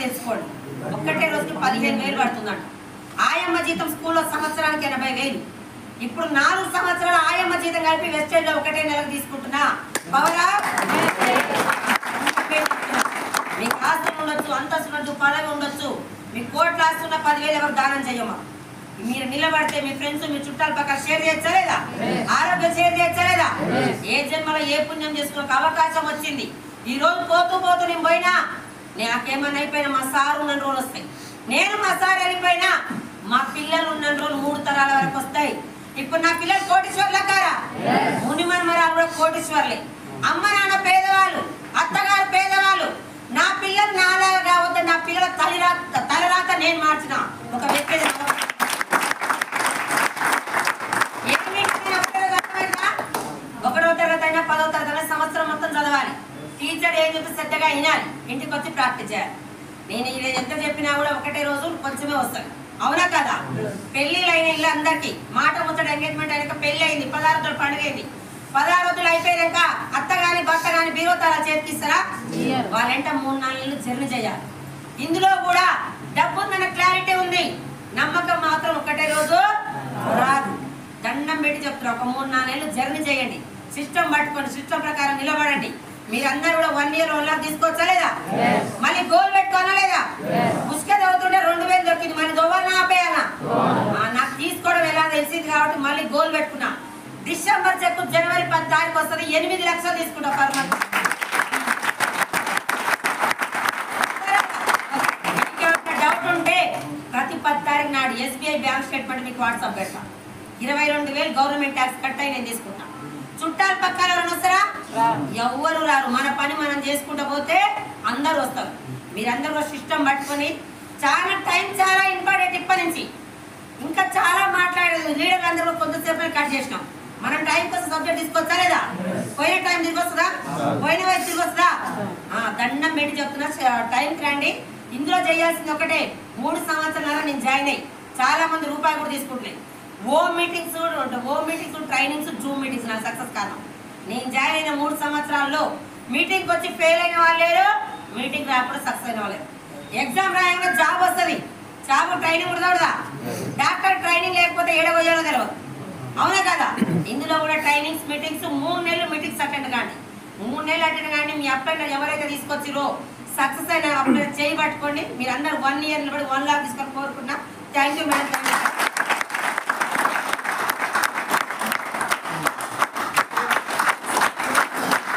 తెచ్చుకోండి. ఒక్కటే రోజుకి 15,000 పడుతుందంట. ఆయమ్మ జీతం స్కూల్లో సంవత్సరానికి 80,000. ఇప్పుడు 4 సంవత్సరాల ఆయమ్మ జీతం కలిపి వెస్టేజ్లో ఒకటే నెలకు తీసుకుంటున్నా. పవరా మీకు ఆస్తులు ఉండొచ్చు, అంతస్తులు ఉండొచ్చు, పదవి ఉండొచ్చు, మీకు కోట్ల ఆస్తున్న 10,000 ఎవరు దానం చెయ్యమా. మీరు నిలబడితే మీ ఫ్రెండ్స్ మీ చుట్టాల పక్కన షేర్ చేయచ్చలేదా? ఆరోగ్యం షేర్ చేయచ్చలేదా? ఏ జన్మలో ఏ పుణ్యం చేసుకునే అవకాశం వచ్చింది. ఈ రోజు పోతూ పోతూ నేను పోయినా నాకేమన్నా అయిపోయినా మా సారు ఉన్న రోజులు వస్తాయి. నేను మా సార్ వెళ్ళిపోయినా మా పిల్లలు ఉన్న రోజులు 3 తరాల వరకు వస్తాయి. ఇప్పుడు నా పిల్లలు కోటీశ్వర్ల కారా? మునిమన్మరాలు కూడా కోటీశ్వర్లే. అమ్మ నాన్న పేదవాళ్ళు, అత్తగారు పేదవాళ్ళు. నా పిల్లలు నాలాగా కావద్దు, నా పిల్లల తలరాత నేను మార్చిన ఒక వ్యక్తి. ఒకటో తరగతి అయినా 10వ తరగతి అయినా సంవత్సరం మొత్తం చదవాలి. టీచర్ ఏం చెప్తే శ్రద్ధగా వినాలి, ఇంటికి వచ్చి ప్రాక్టీస్ చేయాలి. నేను ఎంత చెప్పినా కూడా ఒకటే రోజు కొంచెమే వస్తాను. అవునా కదా? పెళ్లిళ్ళు అయిన ఇల్లు అందరికి మాట ముచ్చట ఎంగేజ్మెంట్ అయినాక పెళ్లి అయింది, 16 రోజులు పండుగ అయింది. 16 రోజులు అయిపోయాక అత్త గాని భర్త గాని బీరోతాల చేతికిస్తారా? వాళ్ళంట 3-4 నెలలు జర్నీ చేయాలి. ఇందులో కూడా డబ్బు ఉందన్న క్లారిటీ ఉంది, నమ్మకం మాత్రం ఒకటే రోజు రాదు. దండం పెట్టి చెప్తున్నా, ఒక 3-4 నెలలు జర్నీ చేయండి. సిస్టమ్ పట్టుకోండి, సిస్టమ్ ప్రకారం నిలబడండి. మీరందరూ కూడా 1 year 1 lakh తీసుకోవచ్చా లేదా? మళ్ళీ గోల్ పెట్టుకోనా లేదా? ముసుకే చదువుతుంటే 2,000 దొరికింది, మళ్ళీ దోవాలన్నా ఆపేయాలా? నాకు తీసుకోవడం ఎలా తెలిసింది కాబట్టి మళ్ళీ గోల్ పెట్టుకున్నా. డిసెంబర్ చెక్కు జనవరి 10 తారీఖు వస్తుంది, 8 లక్షలు తీసుకుంటా పర్ మంత్. డౌట్ ఉంటే ప్రతి 10 తారీఖు నాడు SBI బ్యాంక్ స్టేట్మెంట్ మీకు వాట్సాప్ పెడతా. 22,000 గవర్నమెంట్ ట్యాక్స్ కట్ అయి నేను తీసుకుంటా. చుట్టాలు పక్కన ఎవరైనా వస్తారా? ఎవ్వరు రారు. మన పని మనం చేసుకుంటూ పోతే అందరూ వస్తారు. మీరందరూ సిస్టమ్ పట్టుకొని చాలా టైం చాలా ఇంపార్టెంట్. ఇప్పటి నుంచి ఇంకా చాలా మాట్లాడేది. లీడర్లు అందరూ కొంతసేపు కట్ చేసినాం. మనం టైం కోసం సబ్జెక్ట్ తీసుకొచ్చా లేదా? పోయిన టైం తిరిగి వస్తుందా? పోయిన వయసు తిరిగి వస్తుందా? దండం పెట్టి చెప్తున్నా, టైంకి రండి. ఇందులో చేయాల్సింది ఒకటే, 3 సంవత్సరాల నేను జాయిన్ అయ్యి చాలా మంది రూపాయలు కూడా తీసుకుంటున్నాయి. Home meetings, trainings, Zoom meetings నా సక్సెస్ కారణం. నేను జాయిన్ అయిన 3 సంవత్సరాల్లో మీటింగ్కి వచ్చి ఫెయిల్ అయిన వాళ్ళు లేరు, మీటింగ్ రాకుండా సక్సెస్ అయిన వాళ్ళు. ఎగ్జామ్ రాయంగా జాబ్ వస్తుంది, జాబ్ ట్రైనింగ్ కూడా తోడదా? డాక్టర్ ట్రైనింగ్ లేకపోతే ఏడబోయాలో తెలియదు. అవునా కదా? ఇందులో కూడా ట్రైనింగ్స్, మీటింగ్స్ 3 నెలలు మీటింగ్స్ అటెండ్ కానీ 3 నెలలు అటెండ్ కానీ మీ అప్లైనర్ ఎవరైతే తీసుకొచ్చిరో సక్సెస్ అయిన అప్లై చేయి పట్టుకోండి. మీరు అందరూ 1 year నిలబడి 1 lakh తీసుకొని కోరుకున్నా. Thank you madam.